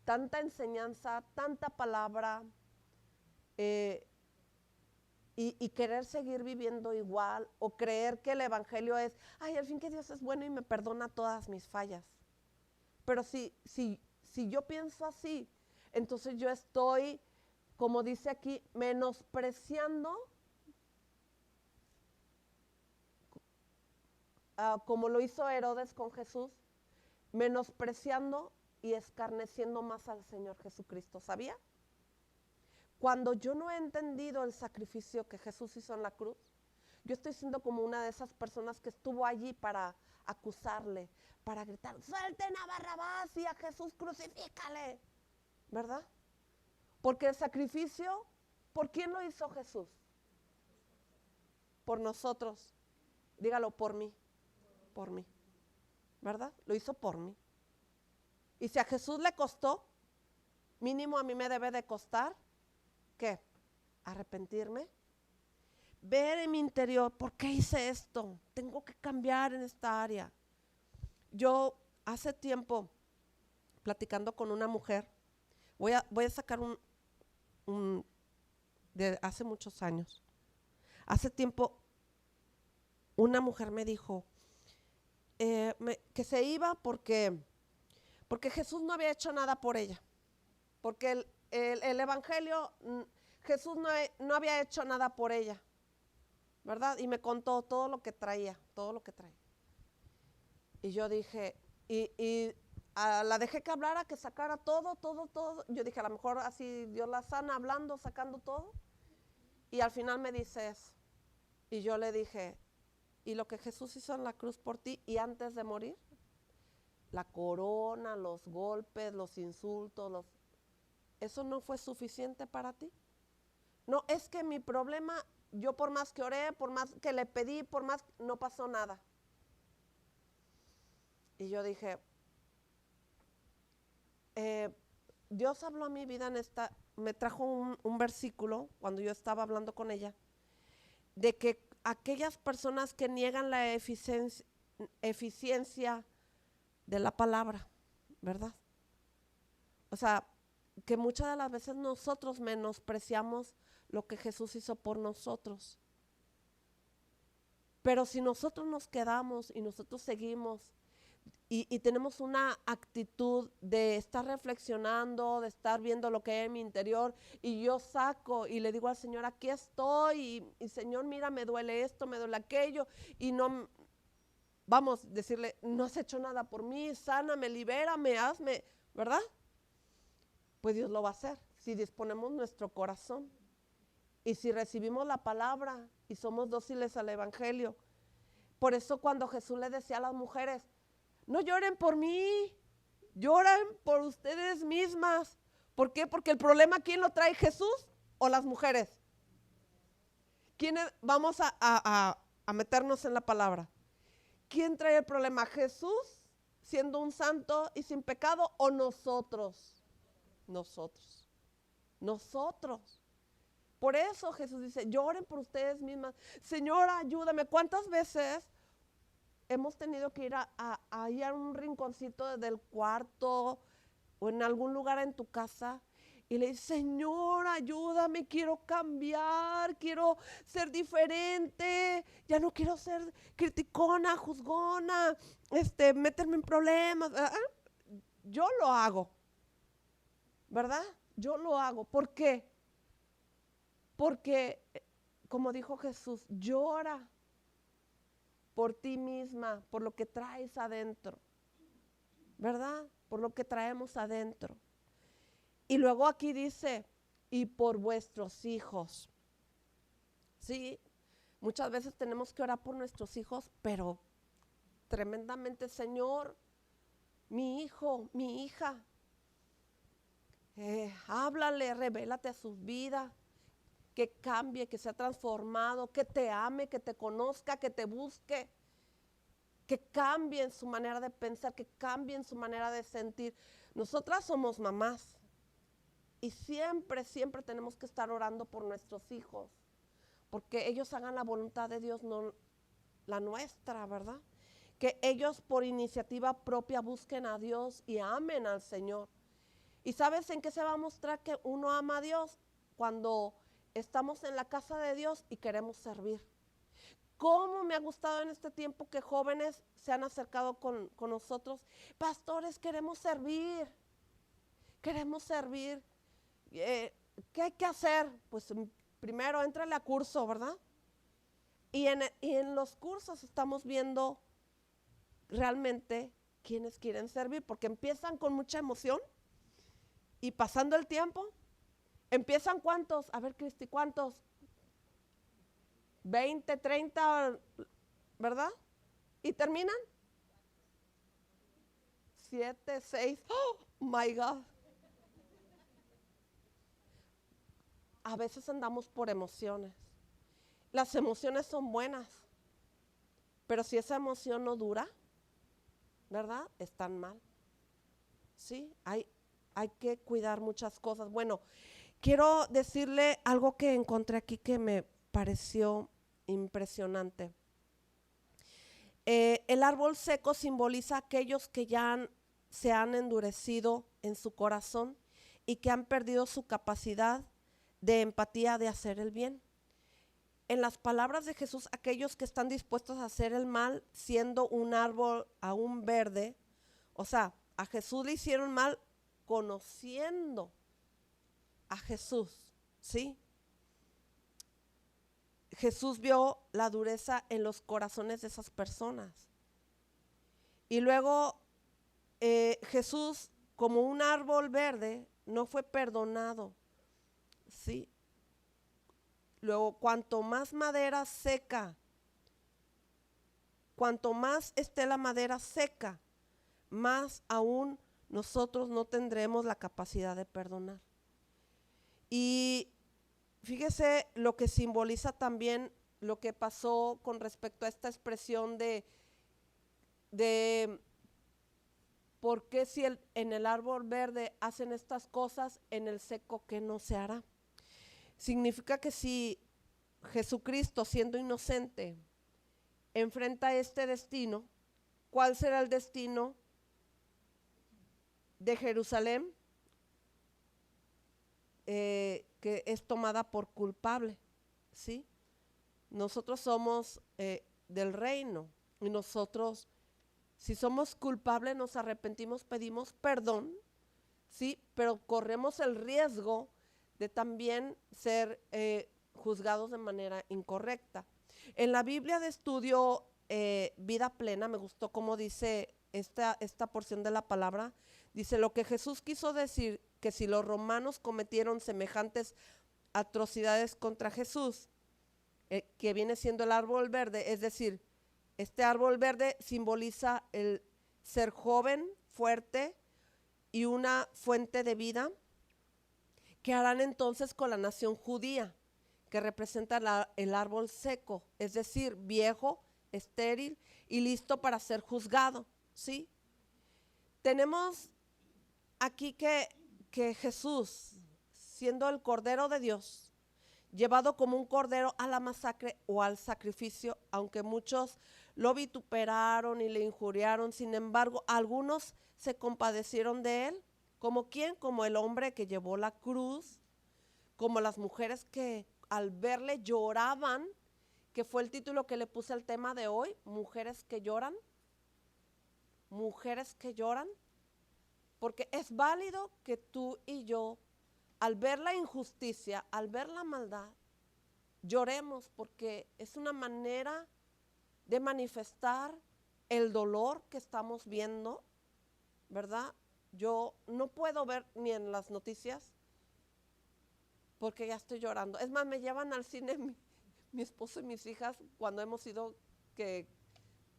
Tanta enseñanza, tanta palabra, y querer seguir viviendo igual, o creer que el evangelio es, ay, al fin que Dios es bueno y me perdona todas mis fallas. Pero si yo pienso así, entonces yo estoy, como dice aquí, menospreciando, como lo hizo Herodes con Jesús, menospreciando y escarneciendo más al Señor Jesucristo. ¿Sabía? Cuando yo no he entendido el sacrificio que Jesús hizo en la cruz, yo estoy siendo como una de esas personas que estuvo allí para acusarle, para gritar, suelten a Barrabás y a Jesús crucifícale, ¿verdad? Porque el sacrificio, ¿por quién lo hizo Jesús? Por nosotros. Dígalo, por mí, ¿verdad? Lo hizo por mí. Y si a Jesús le costó, mínimo a mí me debe de costar, ¿qué? Arrepentirme, ver en mi interior, ¿por qué hice esto? Tengo que cambiar en esta área. Yo hace tiempo, platicando con una mujer, voy a sacar un de hace muchos años. Hace tiempo, una mujer me dijo que se iba porque Jesús no había hecho nada por ella. Porque el evangelio, Jesús no había hecho nada por ella, ¿verdad? Y me contó todo lo que traía. Y yo dije, la dejé que hablara, que sacara todo. Yo dije, a lo mejor así Dios la sana hablando, sacando todo. Y al final me dice eso. Y yo le dije, ¿y lo que Jesús hizo en la cruz por ti y antes de morir? La corona, los golpes, los insultos, ¿eso no fue suficiente para ti? No, es que mi problema, yo por más que oré, por más que le pedí, por más, no pasó nada. Y yo dije, Dios habló a mi vida me trajo un versículo cuando yo estaba hablando con ella, de que aquellas personas que niegan la eficiencia de la palabra, ¿verdad? O sea, que muchas de las veces nosotros menospreciamos lo que Jesús hizo por nosotros. Pero si nosotros nos quedamos y nosotros seguimos y tenemos una actitud de estar reflexionando, de estar viendo lo que hay en mi interior, y yo saco y le digo al Señor, aquí estoy, y Señor, mira, me duele esto, me duele aquello, y no, vamos, decirle, no has hecho nada por mí, sáname, libérame, hazme, ¿verdad? Pues Dios lo va a hacer si disponemos nuestro corazón y si recibimos la palabra y somos dóciles al evangelio. Por eso cuando Jesús le decía a las mujeres, no lloren por mí, lloran por ustedes mismas. ¿Por qué? Porque el problema, ¿quién lo trae? ¿Jesús o las mujeres? ¿Quiénes? Vamos a meternos en la palabra. ¿Quién trae el problema? ¿Jesús siendo un santo y sin pecado o nosotros? Nosotros. Por eso Jesús dice, lloren por ustedes mismas. Señor, ayúdame. ¿Cuántas veces hemos tenido que ir a un rinconcito del cuarto o en algún lugar en tu casa y le dices, Señor, ayúdame, quiero cambiar, quiero ser diferente, ya no quiero ser criticona, juzgona, meterme en problemas? Yo lo hago, ¿verdad? Yo lo hago. ¿Por qué? Porque, como dijo Jesús, llora por ti misma, por lo que traes adentro, ¿verdad? Por lo que traemos adentro. Y luego aquí dice, y por vuestros hijos. Sí, muchas veces tenemos que orar por nuestros hijos, pero tremendamente, Señor, mi hijo, mi hija, háblale, revélate a su vida, que cambie, que sea transformado, que te ame, que te conozca, que te busque. que cambien su manera de pensar, que cambien su manera de sentir. Nosotras somos mamás y siempre, siempre tenemos que estar orando por nuestros hijos, porque ellos hagan la voluntad de Dios, no la nuestra, ¿verdad? Que ellos por iniciativa propia busquen a Dios y amen al Señor. ¿Y sabes en qué se va a mostrar que uno ama a Dios? Cuando estamos en la casa de Dios y queremos servir. ¿Cómo me ha gustado en este tiempo que jóvenes se han acercado con nosotros? Pastores, queremos servir. Queremos servir. ¿Qué hay que hacer? Pues primero, éntrale a curso, ¿verdad? Y en los cursos estamos viendo realmente quienes quieren servir, porque empiezan con mucha emoción y pasando el tiempo, empiezan ¿cuántos? A ver, Cristi, ¿cuántos? 20, 30, ¿verdad? ¿Y terminan? 7, 6, oh my God. A veces andamos por emociones. Las emociones son buenas, pero si esa emoción no dura, ¿verdad? Están mal. Sí, hay que cuidar muchas cosas. Bueno, quiero decirle algo que encontré aquí que me pareció impresionante. El árbol seco simboliza a aquellos que ya se han endurecido en su corazón y que han perdido su capacidad de empatía de hacer el bien. En las palabras de Jesús, aquellos que están dispuestos a hacer el mal siendo un árbol aún verde, o sea, a Jesús le hicieron mal conociendo a Jesús, ¿sí? Jesús vio la dureza en los corazones de esas personas. Y luego Jesús, como un árbol verde, no fue perdonado, ¿sí? Luego, cuanto más madera seca, cuanto más esté la madera seca, más aún nosotros no tendremos la capacidad de perdonar. Y fíjese lo que simboliza también lo que pasó con respecto a esta expresión de por qué si en el árbol verde hacen estas cosas, en el seco ¿qué no se hará? Significa que si Jesucristo, siendo inocente, enfrenta este destino, ¿cuál será el destino de Jerusalén? Que es tomada por culpable, ¿sí? Nosotros somos del reino y nosotros, si somos culpables, nos arrepentimos, pedimos perdón, ¿sí? Pero corremos el riesgo de también ser juzgados de manera incorrecta. En la Biblia de estudio Vida Plena, me gustó cómo dice esta porción de la palabra, dice lo que Jesús quiso decir, que si los romanos cometieron semejantes atrocidades contra Jesús, que viene siendo el árbol verde, es decir, este árbol verde simboliza el ser joven, fuerte y una fuente de vida. ¿Qué harán entonces con la nación judía, que representa el árbol seco, es decir, viejo, estéril y listo para ser juzgado? ¿Sí? Tenemos aquí que Jesús, siendo el Cordero de Dios, llevado como un cordero a la masacre o al sacrificio, aunque muchos lo vituperaron y le injuriaron, sin embargo, algunos se compadecieron de él. ¿Como quién? Como el hombre que llevó la cruz, como las mujeres que al verle lloraban, que fue el título que le puse al tema de hoy, mujeres que lloran, porque es válido que tú y yo, al ver la injusticia, al ver la maldad, lloremos, porque es una manera de manifestar el dolor que estamos viendo, ¿verdad? Yo no puedo ver ni en las noticias porque ya estoy llorando. Es más, me llevan al cine mi esposo y mis hijas cuando hemos ido que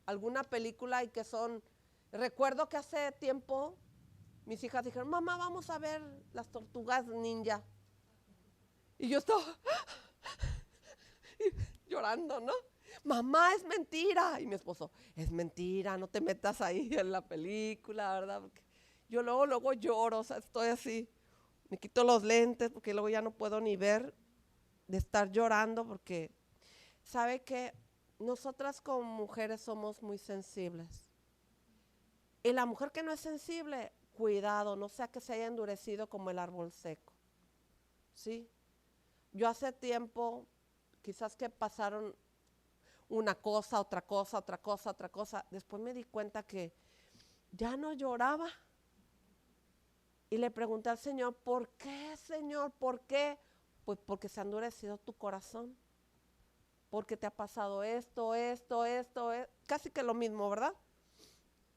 alguna película y que son, recuerdo que hace tiempo mis hijas dijeron, mamá, vamos a ver las tortugas ninja. Y yo estaba llorando, ¿no? mamá, es mentira. Y mi esposo, es mentira, no te metas ahí en la película, ¿verdad? Porque yo luego lloro, o sea, estoy así, me quito los lentes porque luego ya no puedo ni ver de estar llorando porque, ¿sabe qué? Nosotras como mujeres somos muy sensibles. Y la mujer que no es sensible, cuidado, no sea que se haya endurecido como el árbol seco. ¿Sí? Yo hace tiempo, quizás que pasaron una cosa, otra cosa, otra cosa, otra cosa, después me di cuenta que ya no lloraba. Y le pregunté al Señor, ¿por qué, Señor? ¿Por qué? Pues porque se ha endurecido tu corazón. Porque te ha pasado esto, casi que lo mismo, ¿verdad?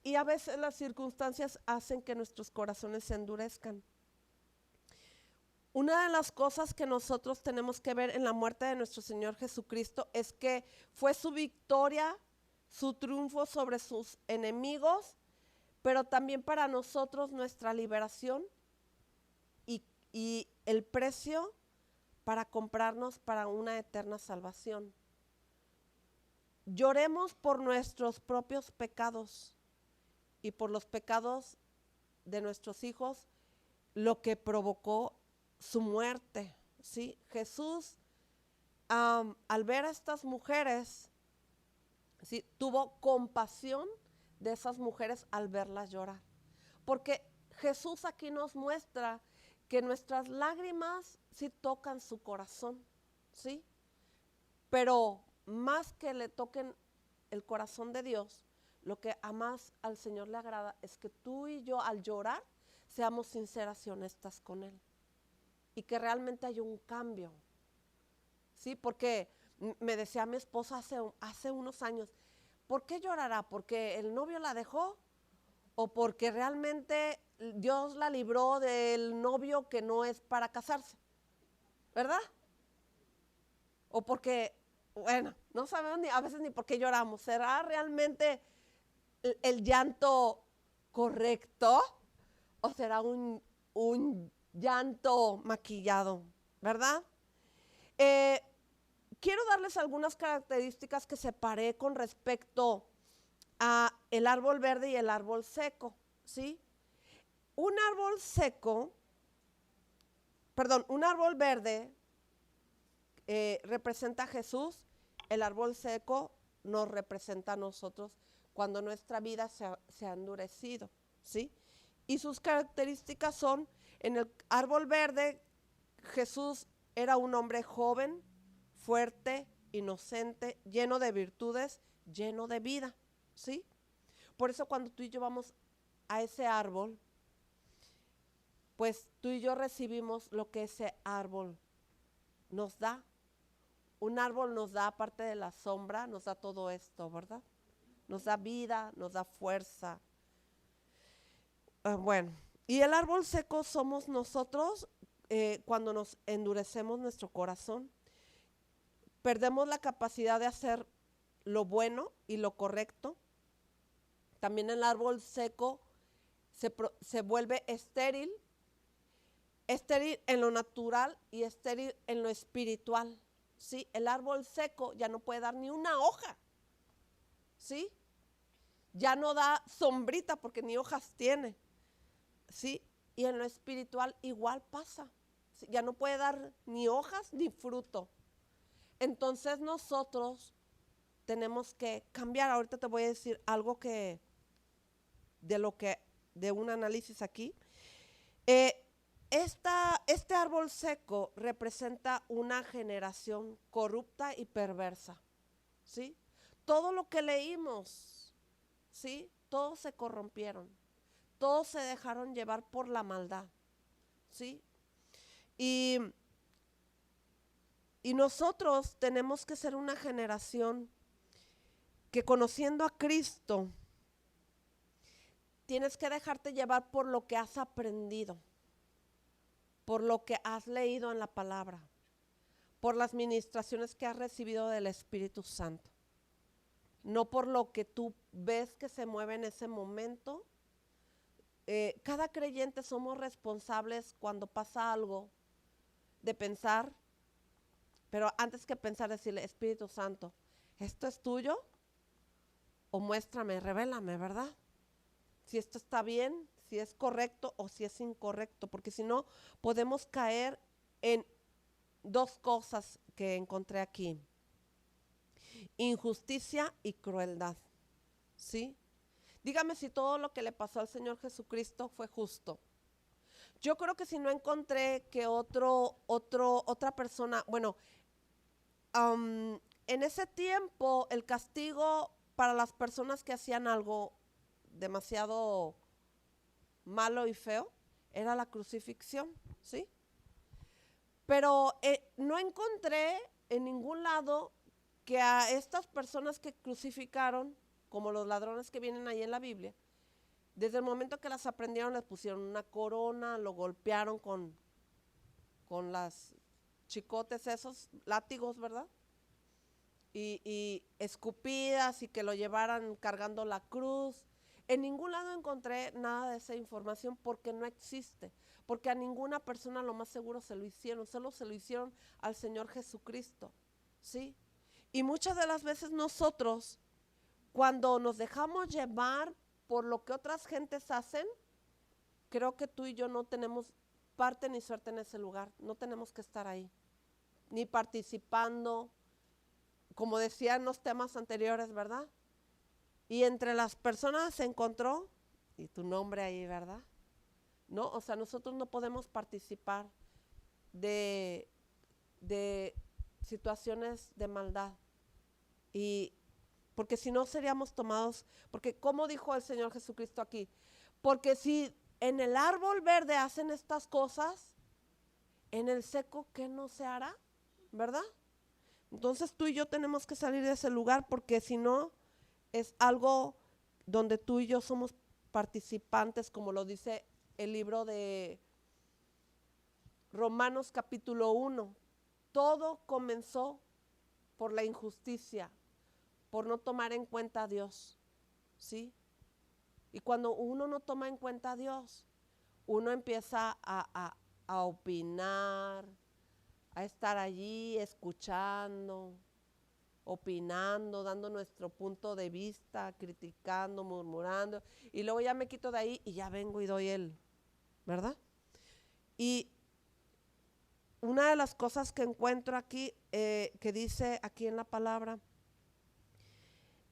Y a veces las circunstancias hacen que nuestros corazones se endurezcan. Una de las cosas que nosotros tenemos que ver en la muerte de nuestro Señor Jesucristo es que fue su victoria, su triunfo sobre sus enemigos, pero también para nosotros nuestra liberación y el precio para comprarnos para una eterna salvación. Lloremos por nuestros propios pecados y por los pecados de nuestros hijos, lo que provocó su muerte, ¿sí? Jesús, al ver a estas mujeres, ¿sí?, tuvo compasión de esas mujeres al verlas llorar. Porque Jesús aquí nos muestra que nuestras lágrimas sí tocan su corazón, ¿sí? Pero más que le toquen el corazón de Dios, lo que a más al Señor le agrada es que tú y yo al llorar seamos sinceras y honestas con Él. Y que realmente haya un cambio, ¿sí? Porque me decía mi esposa hace unos años, ¿por qué llorará? ¿Porque el novio la dejó? ¿O porque realmente Dios la libró del novio que no es para casarse? ¿Verdad? O porque, bueno, no sabemos a veces ni por qué lloramos. ¿Será realmente el llanto correcto? ¿O será un llanto maquillado? ¿Verdad? Quiero darles algunas características que separé con respecto a el árbol verde y el árbol seco, ¿sí? Un árbol seco, un árbol verde representa a Jesús, el árbol seco nos representa a nosotros cuando nuestra vida se ha endurecido, ¿sí? Y sus características son, en el árbol verde, Jesús era un hombre joven, fuerte, inocente, lleno de virtudes, lleno de vida, ¿sí? Por eso cuando tú y yo vamos a ese árbol, pues tú y yo recibimos lo que ese árbol nos da. Un árbol nos da, aparte de la sombra, nos da todo esto, ¿verdad? Nos da vida, nos da fuerza. Bueno, y el árbol seco somos nosotros cuando nos endurecemos nuestro corazón. Perdemos la capacidad de hacer lo bueno y lo correcto. También el árbol seco se vuelve estéril en lo natural y estéril en lo espiritual, ¿sí? El árbol seco ya no puede dar ni una hoja, ¿sí? Ya no da sombrita porque ni hojas tiene, ¿sí? Y en lo espiritual igual pasa, ¿sí? Ya no puede dar ni hojas ni fruto. Entonces nosotros tenemos que cambiar. Ahorita te voy a decir algo de un análisis aquí. Este árbol seco representa una generación corrupta y perversa, ¿sí? Todo lo que leímos, ¿sí? Todos se corrompieron, todos se dejaron llevar por la maldad, ¿sí? Y nosotros tenemos que ser una generación que, conociendo a Cristo, tienes que dejarte llevar por lo que has aprendido, por lo que has leído en la palabra, por las ministraciones que has recibido del Espíritu Santo, no por lo que tú ves que se mueve en ese momento. Cada creyente somos responsables cuando pasa algo de pensar, pero antes que pensar decirle, Espíritu Santo, ¿esto es tuyo? O muéstrame, revélame, ¿verdad? Si esto está bien, si es correcto o si es incorrecto, porque si no podemos caer en dos cosas que encontré aquí: injusticia y crueldad, ¿sí? Dígame si todo lo que le pasó al Señor Jesucristo fue justo. Yo creo que si no encontré que otra persona, bueno, en ese tiempo el castigo para las personas que hacían algo demasiado malo y feo era la crucifixión, ¿sí? Pero no encontré en ningún lado que a estas personas que crucificaron, como los ladrones que vienen ahí en la Biblia, desde el momento que las aprendieron les pusieron una corona, lo golpearon con las chicotes, esos látigos, ¿verdad? Y escupidas y que lo llevaran cargando la cruz. En ningún lado encontré nada de esa información porque no existe, porque a ninguna persona lo más seguro se lo hicieron, solo se lo hicieron al Señor Jesucristo, ¿sí? Y muchas de las veces nosotros, cuando nos dejamos llevar por lo que otras gentes hacen, creo que tú y yo no tenemos parte ni suerte en ese lugar, no tenemos que estar ahí, ni participando, como decían los temas anteriores, ¿verdad? Y entre las personas se encontró, y tu nombre ahí, ¿verdad? ¿No? O sea, nosotros no podemos participar de, de situaciones de maldad. Y porque si no seríamos tomados, porque como dijo el Señor Jesucristo aquí, porque si en el árbol verde hacen estas cosas, en el seco, ¿qué no se hará? ¿Verdad? Entonces tú y yo tenemos que salir de ese lugar porque si no es algo donde tú y yo somos participantes, como lo dice el libro de Romanos capítulo 1. Todo comenzó por la injusticia, por no tomar en cuenta a Dios, ¿sí? Y cuando uno no toma en cuenta a Dios, uno empieza a opinar, a estar allí escuchando, opinando, dando nuestro punto de vista, criticando, murmurando, y luego ya me quito de ahí y ya vengo y doy el, ¿verdad? Y una de las cosas que encuentro aquí, que dice aquí en la palabra,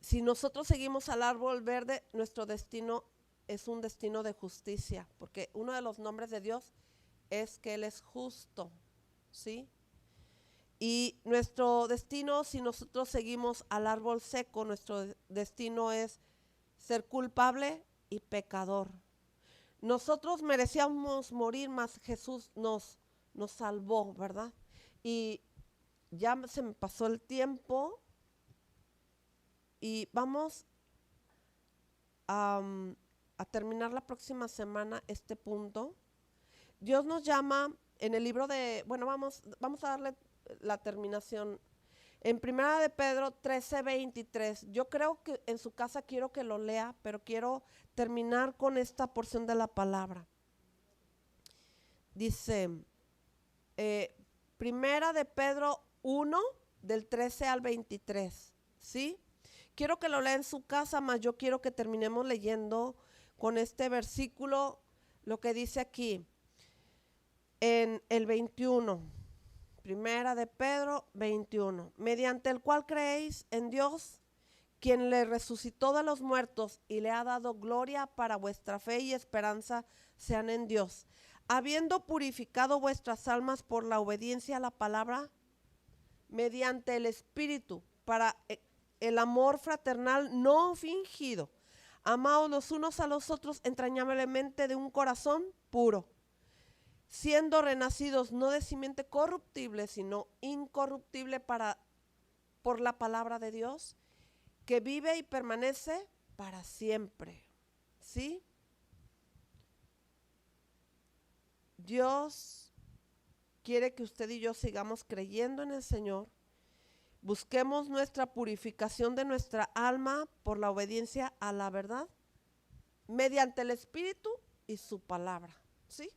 si nosotros seguimos al árbol verde, nuestro destino es un destino de justicia, porque uno de los nombres de Dios es que Él es justo, ¿sí? Y nuestro destino, si nosotros seguimos al árbol seco, nuestro destino es ser culpable y pecador. Nosotros merecíamos morir, mas Jesús nos salvó, ¿verdad? Y ya se me pasó el tiempo y vamos a terminar la próxima semana este punto. Dios nos llama en el libro de, bueno, vamos a darle la terminación. En primera de Pedro 13:23, yo creo que en su casa quiero que lo lea, pero quiero terminar con esta porción de la palabra. Dice, primera de Pedro 1, del 13 al 23, ¿sí? Quiero que lo lea en su casa, mas yo quiero que terminemos leyendo con este versículo, lo que dice aquí, en el 21. Primera de Pedro 21, mediante el cual creéis en Dios, quien le resucitó de los muertos y le ha dado gloria, para vuestra fe y esperanza sean en Dios, habiendo purificado vuestras almas por la obediencia a la palabra, mediante el Espíritu, para el amor fraternal no fingido. Amaos los unos a los otros entrañablemente de un corazón puro, siendo renacidos no de simiente corruptible, sino incorruptible por la palabra de Dios, que vive y permanece para siempre. ¿Sí? Dios quiere que usted y yo sigamos creyendo en el Señor. Busquemos nuestra purificación de nuestra alma por la obediencia a la verdad, mediante el Espíritu y su palabra. ¿Sí?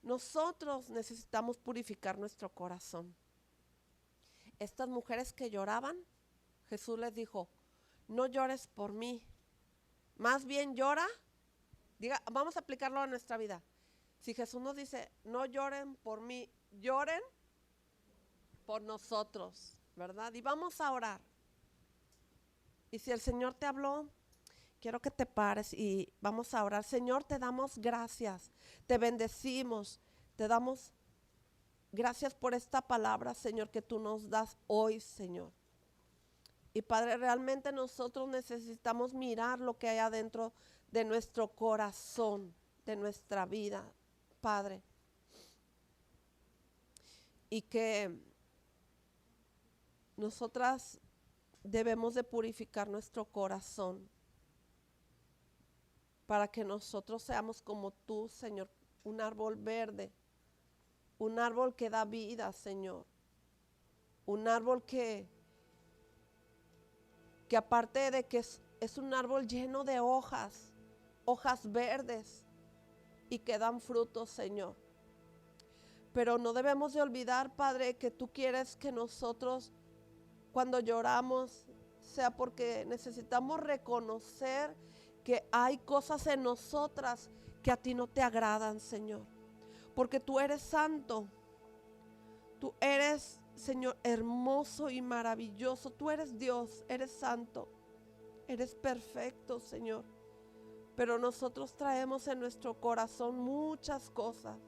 Nosotros necesitamos purificar nuestro corazón. Estas mujeres que lloraban Jesús les dijo, no llores por mí, más bien llora. Diga, vamos a aplicarlo a nuestra vida. Si Jesús nos dice, no lloren por mí, lloren por nosotros, ¿verdad? Y vamos a orar. Y si el Señor te habló, quiero que te pares y vamos a orar. Señor, te damos gracias, te bendecimos, te damos gracias por esta palabra, Señor, que tú nos das hoy, Señor. Y Padre, realmente nosotros necesitamos mirar lo que hay adentro de nuestro corazón, de nuestra vida, Padre. Y que nosotras debemos de purificar nuestro corazón para que nosotros seamos como tú, Señor, un árbol verde, un árbol que da vida, Señor, un árbol que aparte de que es un árbol lleno de hojas verdes y que dan frutos, Señor. Pero no debemos de olvidar, Padre, que tú quieres que nosotros cuando lloramos sea porque necesitamos reconocer que hay cosas en nosotras que a ti no te agradan, Señor. Porque tú eres santo, tú eres, Señor, hermoso y maravilloso. Tú eres Dios, eres santo, eres perfecto, Señor. Pero nosotros traemos en nuestro corazón muchas cosas.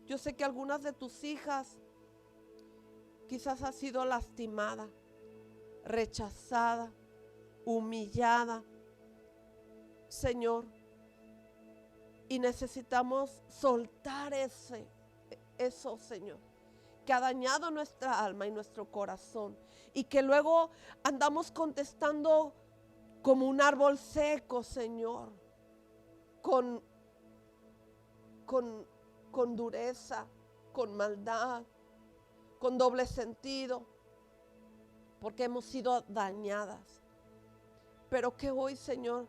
Yo sé que algunas de tus hijas quizás ha sido lastimada, rechazada, humillada, Señor. Y necesitamos soltar eso, Señor, que ha dañado nuestra alma y nuestro corazón. Y que luego andamos contestando como un árbol seco, Señor, con dureza, con maldad, con doble sentido, porque hemos sido dañadas. Pero que hoy, Señor,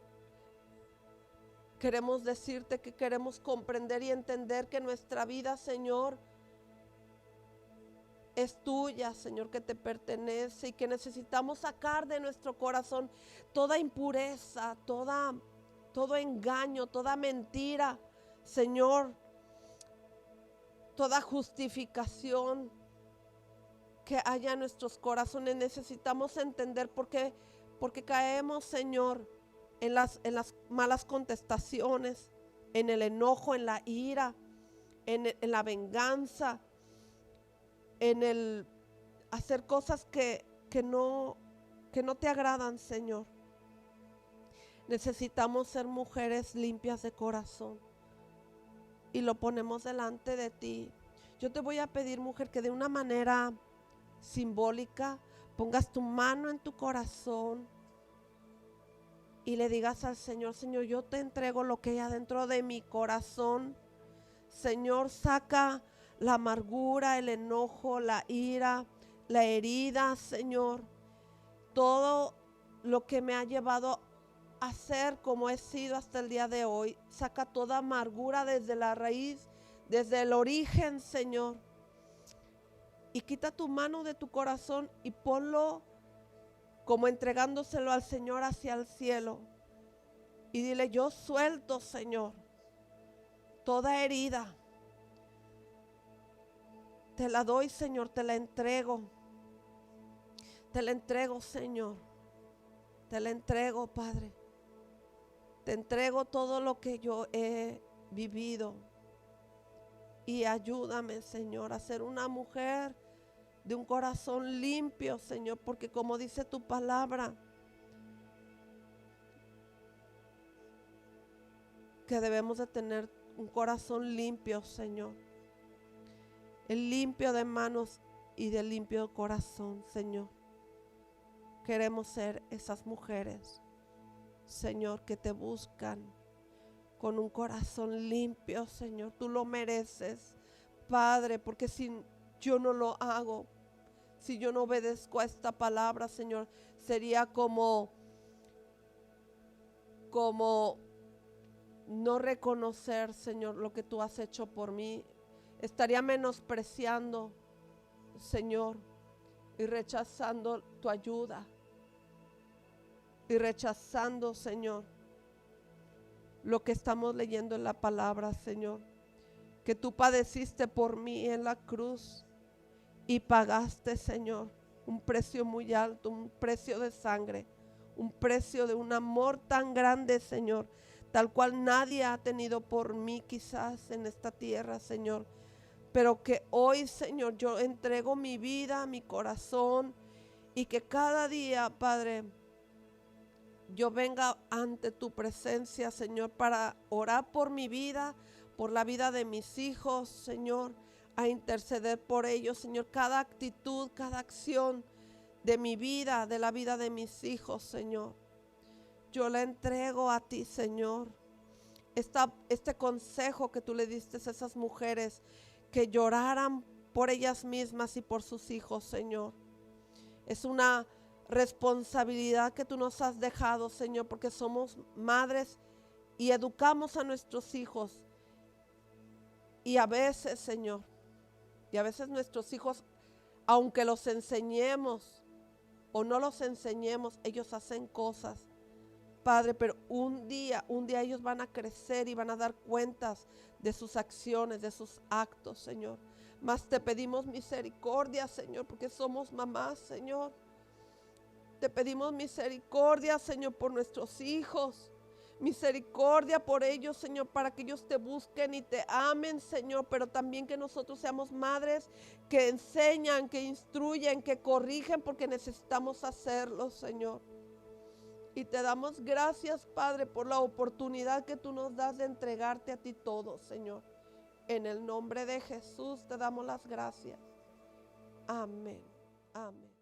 queremos decirte que queremos comprender y entender que nuestra vida, Señor, es tuya, Señor, que te pertenece y que necesitamos sacar de nuestro corazón toda impureza, todo engaño, toda mentira, Señor, toda justificación que haya en nuestros corazones. Necesitamos entender porque caemos, Señor, en las malas contestaciones, en el enojo, en la ira, en la venganza, en el hacer cosas que no te agradan, Señor. Necesitamos ser mujeres limpias de corazón y lo ponemos delante de ti. Yo te voy a pedir, mujer, que de una manera simbólica pongas tu mano en tu corazón y le digas al Señor: Señor, yo te entrego lo que hay adentro de mi corazón. Señor, saca la amargura, el enojo, la ira, la herida, Señor. Todo lo que me ha llevado a ser como he sido hasta el día de hoy. Saca toda amargura desde la raíz, desde el origen, Señor. Y quita tu mano de tu corazón y ponlo como entregándoselo al Señor hacia el cielo. Y dile: yo suelto, Señor, toda herida. Te la doy, Señor, te la entrego. Te la entrego, Señor. Te la entrego, Padre. Te entrego todo lo que yo he vivido. Y ayúdame, Señor, a ser una mujer de un corazón limpio, Señor, porque como dice tu palabra, que debemos de tener un corazón limpio, Señor. El limpio de manos y de limpio corazón, Señor. Queremos ser esas mujeres, Señor, que te buscan con un corazón limpio, Señor. Tú lo mereces, Padre, porque si yo no lo hago, si yo no obedezco a esta palabra, Señor, sería como no reconocer, Señor, lo que tú has hecho por mí. Estaría menospreciando, Señor, y rechazando tu ayuda. y rechazando, Señor, lo que estamos leyendo en la palabra, Señor, que tú padeciste por mí en la cruz y pagaste, Señor, un precio muy alto, un precio de sangre, un precio de un amor tan grande, Señor, tal cual nadie ha tenido por mí quizás en esta tierra, Señor. Pero que hoy, Señor, yo entrego mi vida, mi corazón, y que cada día, Padre, yo venga ante tu presencia, Señor, para orar por mi vida, por la vida de mis hijos, Señor, a interceder por ellos, Señor. Cada actitud, cada acción de mi vida, de la vida de mis hijos, Señor, yo la entrego a ti, Señor. Este consejo que tú le diste a esas mujeres que lloraran por ellas mismas y por sus hijos, Señor. Es una responsabilidad que tú nos has dejado, Señor, porque somos madres y educamos a nuestros hijos. Y a veces, Señor, nuestros hijos, aunque los enseñemos o no los enseñemos, ellos hacen cosas, Padre, pero un día ellos van a crecer y van a dar cuentas de sus acciones, de sus actos, Señor. Mas te pedimos misericordia, Señor, porque somos mamás, Señor. Te pedimos misericordia, Señor, por nuestros hijos. Misericordia por ellos, Señor, para que ellos te busquen y te amen, Señor, pero también que nosotros seamos madres que enseñan, que instruyen, que corrigen, porque necesitamos hacerlo, Señor. Y te damos gracias, Padre, por la oportunidad que tú nos das de entregarte a ti todo, Señor. En el nombre de Jesús te damos las gracias. Amén. Amén.